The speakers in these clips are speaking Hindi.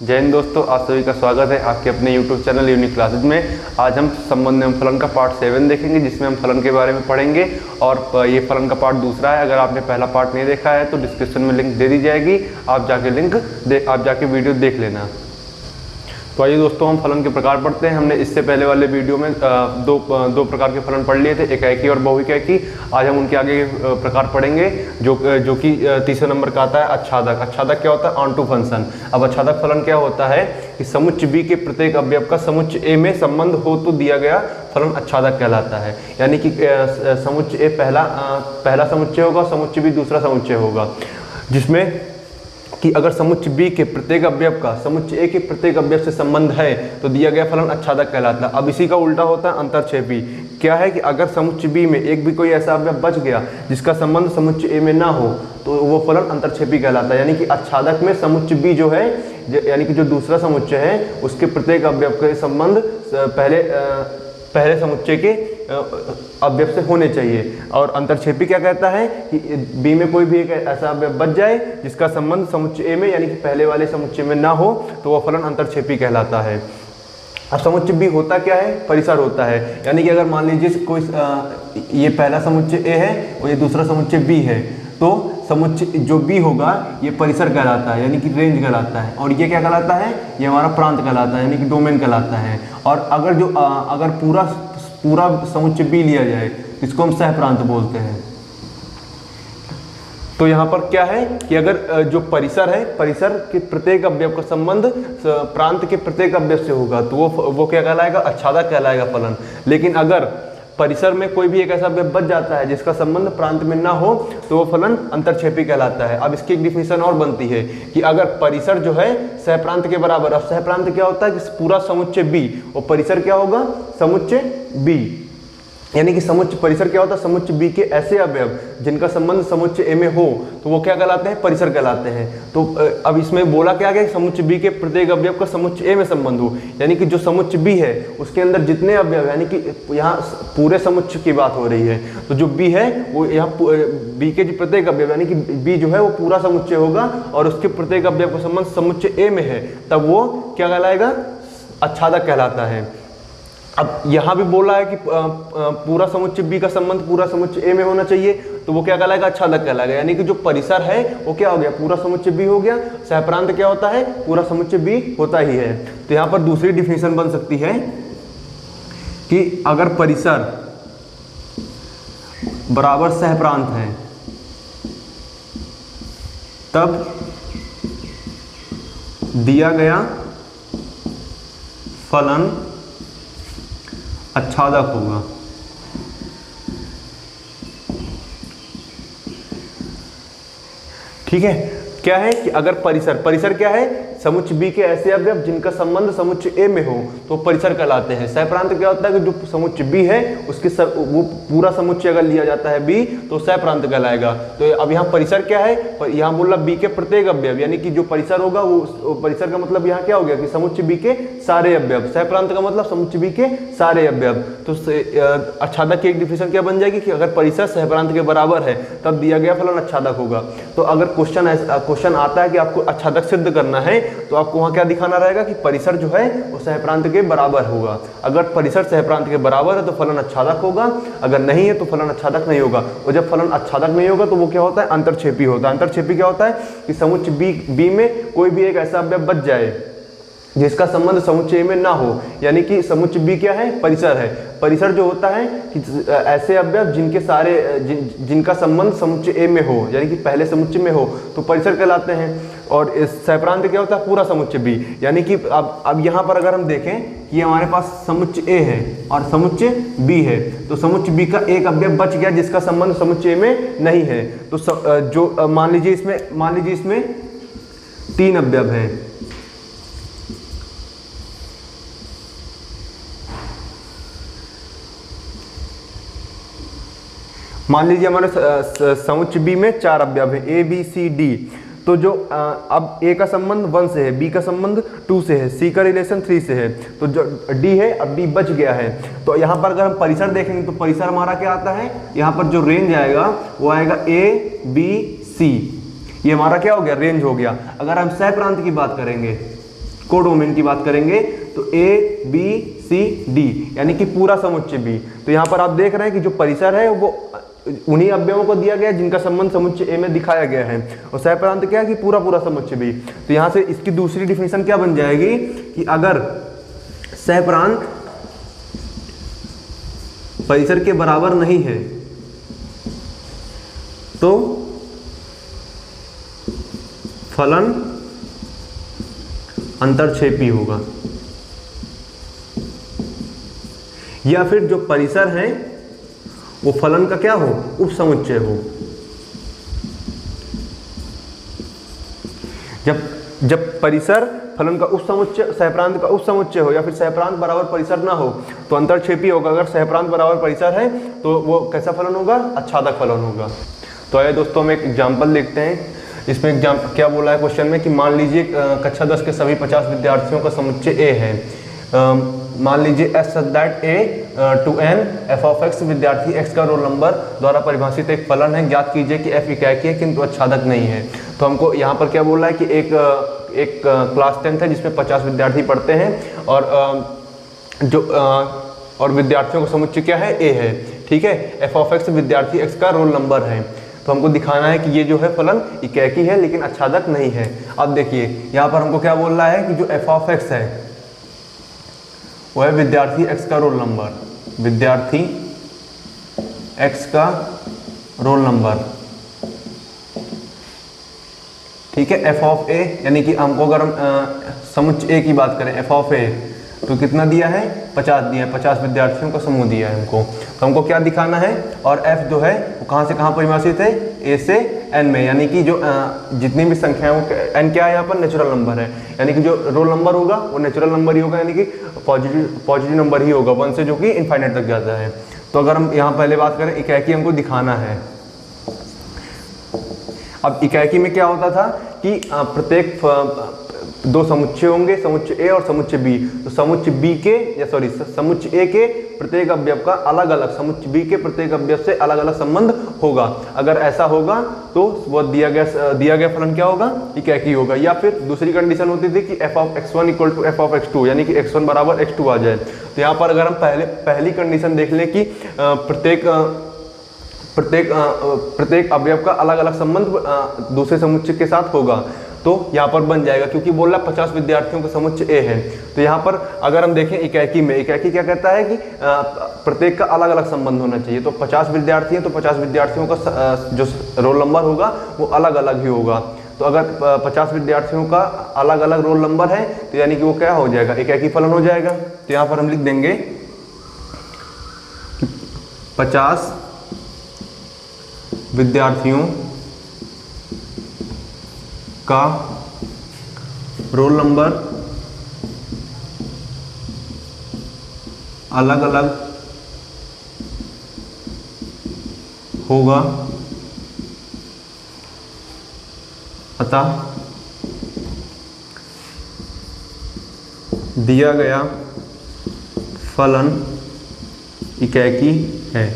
जय हिंद दोस्तों, आप सभी का स्वागत है आपके अपने YouTube चैनल यूनिक क्लासेज में। आज हम संबंध एवं फलन का पार्ट 7 देखेंगे, जिसमें हम फलन के बारे में पढ़ेंगे। और ये फलन का पार्ट दूसरा है। अगर आपने पहला पार्ट नहीं देखा है तो डिस्क्रिप्शन में लिंक दे दी जाएगी, आप जाके वीडियो देख लेना। तो आइए दोस्तों, हम फलन के प्रकार पढ़ते हैं। हमने इससे पहले वाले वीडियो में दो प्रकार के फलन पढ़ लिए थे, एकाएकी और बहुविकल्पी। आज हम उनके आगे प्रकार पढ़ेंगे, जो कि तीसरे नंबर का आता है अच्छादक। अच्छादक क्या होता है? Onto function. अब अच्छादक फलन क्या होता है कि समुच्चय बी के प्रत्येक अवयव का समुच्चय ए में संबंध हो तो दिया गया फलन अच्छादक कहलाता है। यानी कि समुच्चय ए पहला समुच्चय होगा, समुच्चय बी दूसरा समुच्चय होगा, जिसमें कि अगर समुच्चय बी के प्रत्येक अवयव का समुच्चय ए के प्रत्येक अवयव से संबंध है तो दिया गया फलन अच्छादक कहलाता है। अब इसी का उल्टा होता है अंतरक्षेपी। क्या है कि अगर समुच्चय बी में एक भी कोई ऐसा अवयव बच गया जिसका संबंध समुच्चय ए में ना हो तो वो फलन अंतरक्षेपी कहलाता है। यानी कि अच्छादक में समुच्चय बी जो है, यानी कि जो दूसरा समुच्चय है, उसके प्रत्येक अवयव के संबंध पहले समुच्चय के अवयव से होने चाहिए। और अंतरक्षेपी क्या कहता है कि बी में कोई भी एक ऐसा अवयव बच जाए जिसका संबंध समुच्चय ए में, यानी कि पहले वाले समुच्चय में ना हो, तो वह फलन अंतरक्षेपी कहलाता है। अब समुच्चय बी होता क्या है? परिसर होता है। यानी कि अगर मान लीजिए कोई ये पहला समुच्चय ए है और ये दूसरा समुच्चय बी है, तो समुच्चय जो बी होगा ये परिसर कहलाता है, यानी कि रेंज कहलाता है। और ये क्या कहलाता है? ये हमारा प्रांत कहलाता है, यानी कि डोमेन कहलाता है। और अगर पूरा समुच्चय बी लिया जाए, इसको हम सह प्रांत बोलते हैं। तो यहाँ पर क्या है कि अगर जो परिसर है, परिसर के प्रत्येक अवयव का संबंध प्रांत के प्रत्येक अवयव से होगा तो वो क्या कहलाएगा? अच्छादक कहलाएगा फलन। लेकिन अगर परिसर में कोई भी एक ऐसा अवयव बच जाता है जिसका संबंध प्रांत में ना हो तो वो फलन अंतरक्षेपी कहलाता है। अब इसकी एक डिफिनेशन और बनती है कि अगर परिसर जो है सहप्रांत के बराबर। अब सहप्रांत क्या होता है कि पूरा समुच्चय बी, और परिसर क्या होगा? समुच्चय बी। यानी कि समुच्चय परिसर क्या होता है? समुच्चय बी के ऐसे अवयव जिनका संबंध समुच्चय ए में हो तो वो क्या कहलाते हैं? परिसर कहलाते हैं। तो अब इसमें बोला क्या गया? समुच्चय बी के प्रत्येक अवयव का समुच्चय ए में संबंध हो, यानी कि जो समुच्चय बी है उसके अंदर जितने अवयव, यानी कि यहाँ पूरे समुच्चय की बात हो रही है, तो जो बी है वो यहाँ बी के जो प्रत्येक अवयव, यानी कि बी जो है वो पूरा समुच्चय होगा और उसके प्रत्येक अवयव का संबंध समुच्चय ए में है, तब वो क्या कहलाएगा? अच्छादक कहलाता है। अब यहाँ भी बोला है कि पूरा समुच्चय बी का संबंध पूरा समुच्चय ए में होना चाहिए, तो वो क्या कहलाएगा? अच्छादक कहलाएगा। यानी कि जो परिसर है वो क्या हो गया? पूरा समुच्चय बी हो गया। सहप्रांत क्या होता है? पूरा समुच्चय बी होता ही है। तो यहाँ पर दूसरी डिफिनेशन बन सकती है कि अगर परिसर बराबर सहप्रांत है तब दिया गया फलन अच्छादक होगा। ठीक है। क्या है कि अगर परिसर क्या है? समुच्चय बी के ऐसे अवयव जिनका संबंध समुच्चय ए में हो तो परिसर कहलाते हैं। सहप्रांत क्या होता है कि जो समुच्चय बी है उसके वो पूरा समुच्चय अगर लिया जाता है बी तो सहप्रांत कहलाएगा। तो अब यहाँ परिसर क्या है? यहाँ बोला बी के प्रत्येक अवयव, यानी कि जो परिसर होगा वो परिसर का मतलब यहाँ क्या हो गया कि समुच्चय बी के सारे अवयव। सहप्रांत का मतलब समुच्चय बी के सारे अवयव। तो अच्छादक की एक डिफिनेशन क्या बन जाएगी कि अगर परिसर सहप्रांत के बराबर है तब दिया गया फलन अच्छादक होगा। तो अगर क्वेश्चन आता है कि आपको अच्छादक सिद्ध करना है तो आपको वहां क्या दिखाना रहेगा कि परिसर जो है वो सहप्रांत के बराबर होगा। अगर परिसर सहप्रांत के बराबर है तो फलन अच्छादक होगा, अगर नहीं है तो फलन अच्छादक नहीं होगा। और जब फलन अच्छादक नहीं होगा तो वो क्या होता है? अंतरक्षेपी होता है। अंतरक्षेपी क्या होता है कि समुच्चय बी में कोई भी एक ऐसा अवयव बच जाए जिसका संबंध समुच्चय ए में ना हो, यानी कि समुच्चय बी क्या है? परिसर है। परिसर जो होता है कि ऐसे अवयव जिनका संबंध समुच्चय ए में हो, यानी कि पहले समुच्चय में हो, तो परिसर कहलाते हैं। और सहप्रांत क्या होता है? पूरा समुच्चय बी। यानी कि अब यहाँ पर अगर हम देखें कि हमारे पास समुच्चय ए है और समुच्चय बी है, तो समुच्चय बी का एक अवयव बच गया जिसका संबंध समुच्चय ए में नहीं है। तो जो मान लीजिए इसमें 3 अवयव है। मान लीजिए हमारे समुच्चय बी में 4 अवयव है, ए बी सी डी। तो जो अब ए का संबंध 1 से है, बी का संबंध 2 से है, सी का रिलेशन 3 से है, तो जो डी है अब डी बच गया है। तो यहाँ पर अगर हम परिसर देखेंगे तो परिसर हमारा क्या आता है? यहाँ पर जो रेंज आएगा वो आएगा ए बी सी। ये हमारा क्या हो गया, रेंज हो गया। अगर हम सह प्रांत की बात करेंगे कोडोमेन की बात करेंगे तो ए बी सी डी यानी कि पूरा समुच्चय बी। तो यहाँ पर आप देख रहे हैं कि जो परिसर है वो उन्हीं अवयवों को दिया गया है जिनका संबंध समुच्चय ए में दिखाया गया है, और सहप्रांत क्या है कि पूरा पूरा समुच्चय बी। तो यहाँ से इसकी दूसरी डिफिनेशन क्या बन जाएगी कि अगर सहप्रांत परिसर के बराबर नहीं है तो फलन अंतरक्षेपी होगा, या फिर जो परिसर है वो फलन का क्या हो, उपसमुच्चय हो। जब परिसर फलन का उपसमुच्चय, सहप्रांत का उपसमुच्चय हो, या फिर सहप्रांत बराबर परिसर ना हो तो अंतरक्षेपी होगा। अगर सहप्रांत बराबर परिसर है तो वो कैसा फलन होगा, आच्छादक फलन होगा। तो आइए दोस्तों हम एक एग्जाम्पल देखते हैं। इसमें एग्जाम्पल क्या बोला है क्वेश्चन में कि मान लीजिए कक्षा 10 के सभी 50 विद्यार्थियों का समुच्चय ए है। मान लीजिए S such that A to N F of X विद्यार्थी एक्स का रोल नंबर द्वारा परिभाषित एक फलन है। ज्ञात कीजिए कि एफ इकाई है किंतु आच्छादक नहीं है। तो हमको यहाँ पर क्या बोला है कि एक क्लास 10 है जिसमें 50 विद्यार्थी पढ़ते हैं और विद्यार्थियों का समुच्चय क्या है, ए है। ठीक है, एफ ऑफ एक्स विद्यार्थी एक्स का रोल नंबर है। तो हमको दिखाना है कि ये जो है फलन इकाई है लेकिन आच्छादक नहीं है। अब देखिए यहाँ पर हमको क्या बोल रहा है कि जो एफ ऑफ एक्स है वो है विद्यार्थी एक्स का रोल नंबर, विद्यार्थी एक्स का रोल नंबर। ठीक है, एफ ऑफ ए यानी कि हमको अगर हम समुच्चय ए की बात करें, एफ ऑफ ए तो कितना दिया है, 50 दिया है, 50 विद्यार्थियों का समूह दिया है हमको। तो हमको क्या दिखाना है, और f जो है वो कहाँ से कहाँ परिभाषित है, a से n में, यानी कि जो जितनी भी संख्या है वो n क्या है यहाँ पर नेचुरल नंबर है, यानी कि जो रोल नंबर होगा वो नेचुरल नंबर ही होगा, यानी कि पॉजिटिव नंबर ही होगा 1 से जो कि इनफाइनाइट तक जाता है। तो अगर हम यहाँ पहले बात करें इकाई हमको दिखाना है। अब इकाई में क्या होता था कि प्रत्येक दो समुच्चय होंगे, समुच्चय ए और समुच्चय बी। तो समुच्चय बी के समुच्चय ए के प्रत्येक अवयव का अलग अलग, समुच्चय बी के प्रत्येक अवयव से अलग अलग संबंध होगा। अगर ऐसा होगा तो वो दिया गया फलन क्या होगा, इकाई होगा। या फिर दूसरी कंडीशन होती थी कि F of x1 equal to F of x2, यानी कि x1 बराबर x2 आ जाए। तो यहाँ पर अगर हम पहली कंडीशन देख लें कि प्रत्येक अवयव का अलग अलग संबंध दूसरे समुच्चय के साथ होगा, तो यहाँ पर बन जाएगा, क्योंकि बोल रहा 50 विद्यार्थियों का समुच्चय ए है। तो यहाँ पर अगर हम देखें इकाई में, इकाई क्या कहता है कि प्रत्येक का अलग अलग संबंध होना चाहिए। तो 50 विद्यार्थी हैं तो 50 विद्यार्थियों का जो रोल नंबर होगा वो अलग अलग ही होगा। तो अगर 50 विद्यार्थियों का अलग अलग रोल नंबर है तो यानी कि वो क्या हो जाएगा, इकाई फलन हो जाएगा। तो यहाँ पर हम लिख देंगे 50 विद्यार्थियों का रोल नंबर अलग अलग होगा, अतः दिया गया फलन इकाई है।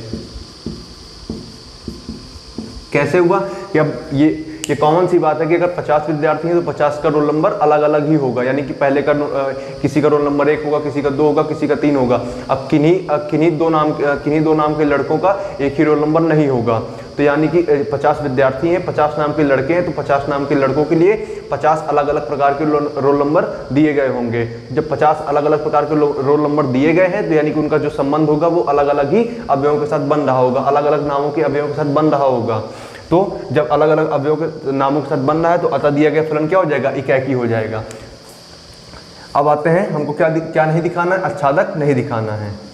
कैसे हुआ कि अब ये कॉमन सी बात है कि अगर 50 विद्यार्थी हैं तो 50 का रोल नंबर अलग अलग ही होगा, यानी कि पहले का किसी का रोल नंबर 1 होगा, किसी का 2 होगा, किसी का 3 होगा। अब किन्हीं दो नाम के लड़कों का एक ही रोल नंबर नहीं होगा। तो यानी कि 50 विद्यार्थी हैं, 50 नाम के लड़के हैं, तो 50 नाम के लड़कों के लिए 50 अलग अलग प्रकार के रोल नंबर दिए गए होंगे। जब 50 अलग अलग प्रकार के रोल नंबर दिए गए हैं तो यानी कि उनका जो संबंध होगा वो अलग अलग ही अवयवों के साथ बन रहा होगा, अलग अलग नामों के अवयवों के साथ बन रहा होगा। तो जब अलग अलग अवयवों के नामों के साथ बन रहा है तो अतः दिया गया फलन क्या हो जाएगा, इकाई हो जाएगा। अब आते हैं हमको क्या नहीं दिखाना है, आच्छादक नहीं दिखाना है।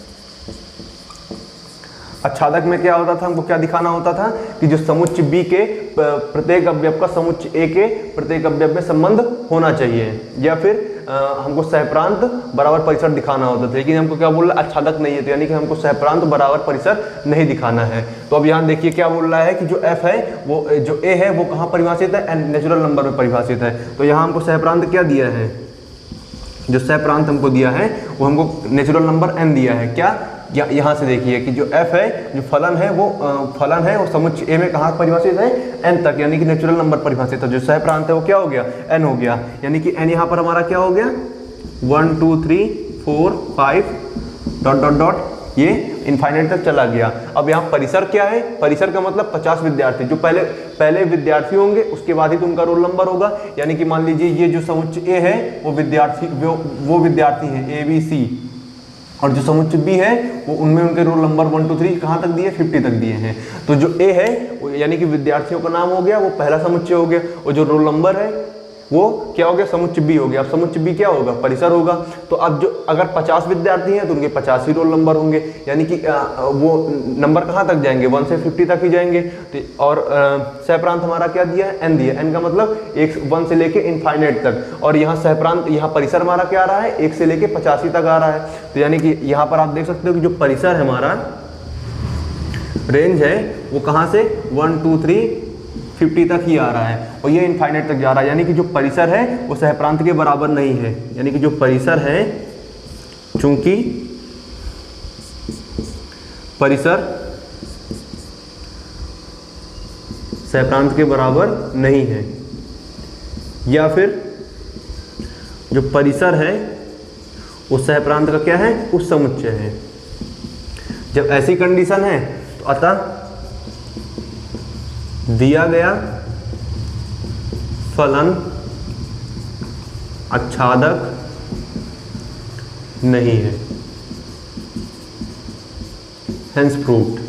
आच्छादक में क्या होता था, हमको क्या दिखाना होता था कि जो समुच्चय बी के प्रत्येक अवयव का समुच्चय ए के प्रत्येक अवयव में संबंध होना चाहिए, या फिर हमको सहप्रांत बराबर परिसर दिखाना होता था। लेकिन हमको क्या बोल रहा है, आच्छादक नहीं है, तो यानी कि हमको सहप्रांत बराबर परिसर नहीं दिखाना है। तो अब यहाँ देखिए क्या बोल रहा है कि जो f है वो, जो a है वो कहाँ परिभाषित है, नेचुरल नंबर में परिभाषित है। तो यहाँ हमको सहप्रांत क्या दिया है, जो सहप्रांत हमको दिया है वो हमको नेचुरल नंबर n दिया है। क्या, यहाँ से देखिए कि जो f है, जो फलन है वो समुच्चय a में कहाँ परिभाषित है, n तक, यानी कि नेचुरल नंबर परिभाषित है। जो सहप्रांत है वो क्या हो गया, n हो गया, यानी कि n यहाँ पर हमारा क्या हो गया, 1 2 3 4 5 डॉट डॉट डॉट, ये इनफाइनाइट तक चला गया। अब यहाँ परिसर क्या है, परिसर का मतलब 50 विद्यार्थी, जो पहले विद्यार्थी होंगे उसके बाद ही तो उनका रोल नंबर होगा। यानी कि मान लीजिए ये जो समुच्चय ए है वो विद्यार्थी है ABC, और जो समुच्चय बी है वो उनमें उनके रोल नंबर 1 2 3 कहाँ तक दिए, 50 तक दिए हैं। तो जो ए है यानी कि विद्यार्थियों का नाम हो गया, वो पहला समुच्चय हो गया, और जो रोल नंबर है वो क्या हो गया, समुच्चय बी हो गया। अब समुच्चय बी क्या होगा, परिसर होगा। तो अब जो अगर 50 विद्यार्थी हैं तो उनके 50 ही रोल नंबर होंगे, यानी कि वो नंबर कहाँ तक जाएंगे, 1 से 50 तक ही जाएंगे। तो और सहप्रांत हमारा क्या दिया है, n दिया। n का मतलब 1 से लेके इनफाइनाइट तक, और यहाँ सहप्रांत, यहाँ परिसर हमारा क्या आ रहा है, 1 से लेके 85 तक आ रहा है। तो यानी कि यहाँ पर आप देख सकते हो कि जो परिसर है हमारा रेंज है वो कहाँ से 1 2 3 50 तक ही आ रहा है, और ये इनफाइनाइट तक जा रहा है। यानी कि जो परिसर है वो सहप्रांत के बराबर नहीं है। यानी कि जो परिसर है, चूंकि परिसर सहप्रांत के बराबर नहीं है, या फिर जो परिसर है वो सहप्रांत का क्या है, उस समुच्चय है। जब ऐसी कंडीशन है तो अतः दिया गया फलन आच्छादक नहीं है, हेंस प्रूव्ड।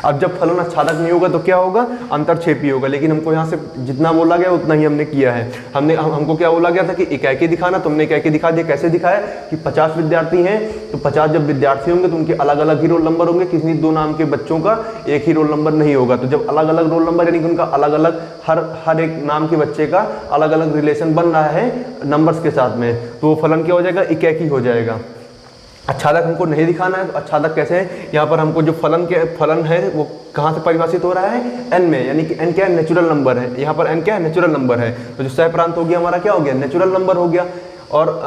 अब जब फलन आच्छादक नहीं होगा तो क्या होगा, अंतरक्षेपी होगा। लेकिन हमको यहाँ से जितना बोला गया उतना ही हमने किया है। हमको क्या बोला गया था कि इकाई दिखाना, तो हमने इकाई दिखा दिया। कैसे दिखाया कि 50 विद्यार्थी हैं तो 50 जब विद्यार्थी होंगे तो उनके अलग अलग ही रोल नंबर होंगे, किसी 2 नाम के बच्चों का एक ही रोल नंबर नहीं होगा। तो जब अलग अलग रोल नंबर यानी कि उनका अलग अलग हर एक नाम के बच्चे का अलग अलग रिलेशन बन रहा है नंबर्स के साथ में, तो वो फलन क्या हो जाएगा, इकाई हो जाएगा। आच्छादक हमको नहीं दिखाना है, तो आच्छादक कैसे है, यहाँ पर हमको जो फलन है वो कहाँ से परिभाषित हो रहा है, n में। यानी कि n क्या है, नेचुरल नंबर है। यहाँ पर n क्या है, नेचुरल नंबर है। तो जो सहप्रांत हो गया हमारा क्या हो गया, नेचुरल नंबर हो गया। और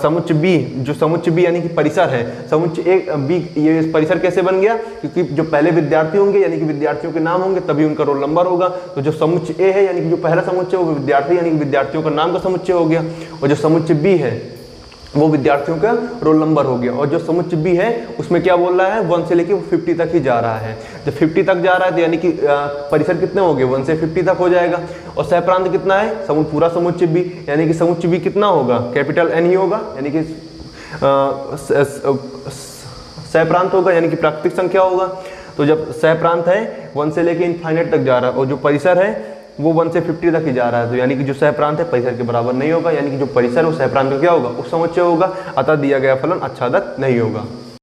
समुच्चय बी, जो समुच्चय बी यानी कि परिसर है, समुच्चय ए बी, ये परिसर कैसे बन गया, क्योंकि जो पहले विद्यार्थी होंगे यानी कि विद्यार्थियों के नाम होंगे तभी उनका रोल नंबर होगा। तो जो समुच्चय ए है यानी कि जो पहला समुच्चय वो विद्यार्थी यानी कि विद्यार्थियों का नाम का समुच्चय हो गया, और जो समुच्चय बी है वो विद्यार्थियों का रोल नंबर हो गया। और जो समुच्चय बी है उसमें क्या बोल रहा है, 1 से लेके 50 तक ही जा रहा है। जब 50 तक जा रहा है तो यानी कि परिसर कितने हो गए, 1 से 50 तक हो जाएगा। और सहप्रांत कितना है, पूरा समुच्चय बी, यानी कि समुच्चय बी कितना होगा, कैपिटल N ही होगा, यानी कि सहप्रांत होगा, यानी कि प्राकृतिक संख्या होगा। तो जब सहप्रांत है 1 से लेके इनफाइनाइट तक जा रहा है, और जो परिसर है वो 1 से 50 तक ही जा रहा है, तो यानी कि जो सहप्रांत है परिसर के बराबर नहीं होगा। यानी कि जो परिसर है वो सहप्रांत का क्या होगा, उस समुच्चय होगा। अतः दिया गया फलन आच्छादक नहीं होगा।